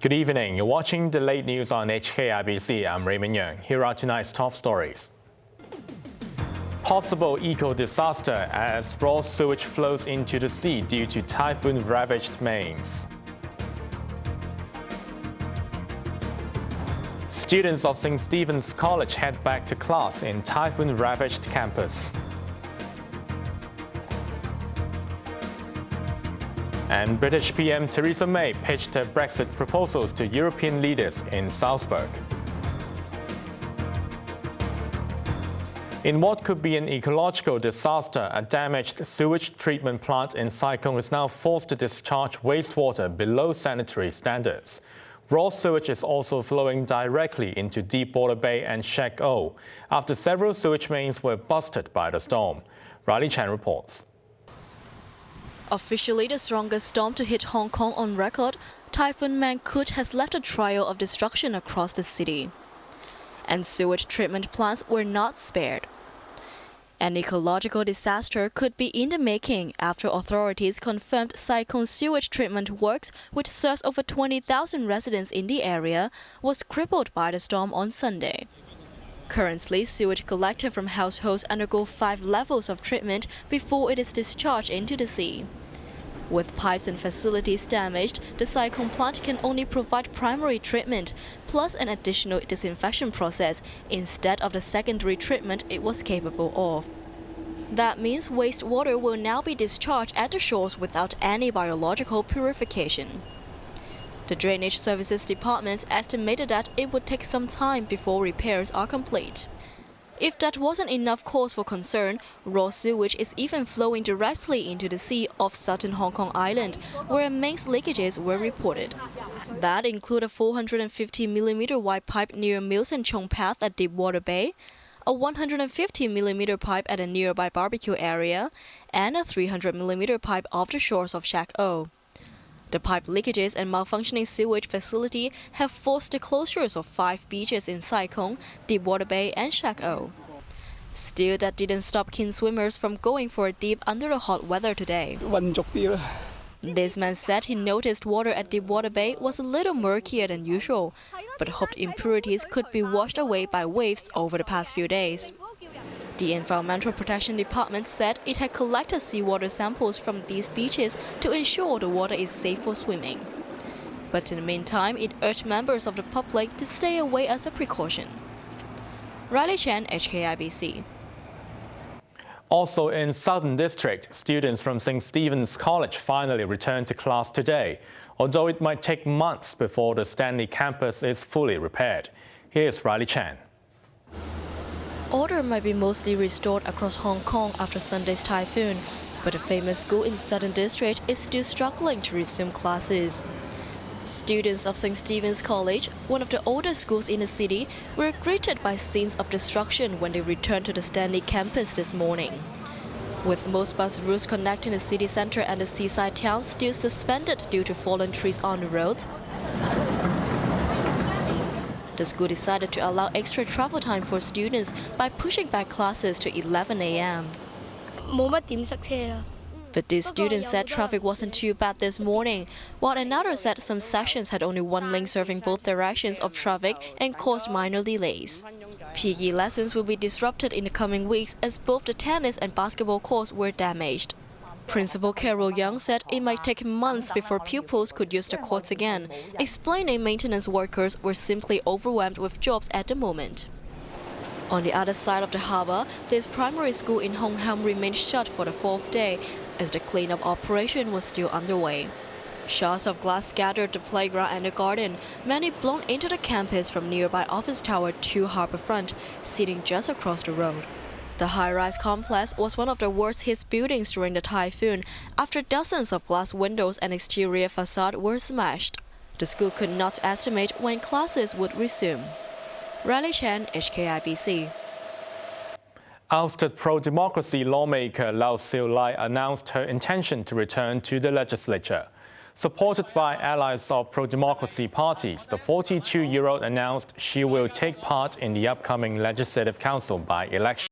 Good evening. You're watching the late news on HKIBC. I'm Raymond Young. Here are tonight's top stories. Possible eco-disaster as raw sewage flows into the sea due to typhoon-ravaged mains. Students of St. Stephen's College head back to class in typhoon-ravaged campus. And British PM Theresa May pitched her Brexit proposals to European leaders in Salzburg. In what could be an ecological disaster, a damaged sewage treatment plant in Sai Kung is now forced to discharge wastewater below sanitary standards. Raw sewage is also flowing directly into Deepwater Bay and Shek O after several sewage mains were busted by the storm. Riley Chan reports. Officially the strongest storm to hit Hong Kong on record, Typhoon Mangkhut has left a trail of destruction across the city. And sewage treatment plants were not spared. An ecological disaster could be in the making after authorities confirmed Sai Kung sewage treatment works, which serves over 20,000 residents in the area, was crippled by the storm on Sunday. Currently, sewage collected from households undergo 5 levels of treatment before it is discharged into the sea. With pipes and facilities damaged, the Sai Kung plant can only provide primary treatment, plus an additional disinfection process, instead of the secondary treatment it was capable of. That means wastewater will now be discharged at the shores without any biological purification. The Drainage Services Department estimated that it would take some time before repairs are complete. If that wasn't enough cause for concern, raw sewage is even flowing directly into the sea off southern Hong Kong Island, where mains leakages were reported. That include a 450mm wide pipe near Mills and Chung Path at Deepwater Bay, a 150mm pipe at a nearby barbecue area, and a 300mm pipe off the shores of Shek O. The pipe leakages and malfunctioning sewage facility have forced the closures of 5 beaches in Sai Kung, Deepwater Bay and Shek O. Still, that didn't stop keen swimmers from going for a dip under the hot weather today. This man said he noticed water at Deepwater Bay was a little murkier than usual, but hoped impurities could be washed away by waves over the past few days. The Environmental Protection Department said it had collected seawater samples from these beaches to ensure the water is safe for swimming. But in the meantime, it urged members of the public to stay away as a precaution. Riley Chan, HKIBC. Also in Southern District, students from St. Stephen's College finally returned to class today, although it might take months before the Stanley campus is fully repaired. Here's Riley Chan. Order might be mostly restored across Hong Kong after Sunday's typhoon, but a famous school in Southern District is still struggling to resume classes. Students of St. Stephen's College, one of the oldest schools in the city, were greeted by scenes of destruction when they returned to the Stanley campus this morning. With most bus routes connecting the city centre and the seaside towns still suspended due to fallen trees on the roads, the school decided to allow extra travel time for students by pushing back classes to 11 a.m. But these students said traffic wasn't too bad this morning, while another said some sections had only one lane serving both directions of traffic and caused minor delays. PE lessons will be disrupted in the coming weeks as both the tennis and basketball courts were damaged. Principal Carol Young said it might take months before pupils could use the courts again, explaining maintenance workers were simply overwhelmed with jobs at the moment. On the other side of the harbour, this primary school in Hong Kong remained shut for the 4th day, as the cleanup operation was still underway. Shards of glass scattered the playground and the garden, many blown into the campus from nearby office tower to harbourfront, sitting just across the road. The high-rise complex was one of the worst-hit buildings during the typhoon, after dozens of glass windows and exterior facade were smashed. The school could not estimate when classes would resume. Riley Chan, HKIBC. Ousted pro-democracy lawmaker Lau Siu Lai announced her intention to return to the legislature. Supported by allies of pro-democracy parties, the 42-year-old announced she will take part in the upcoming Legislative Council by-election.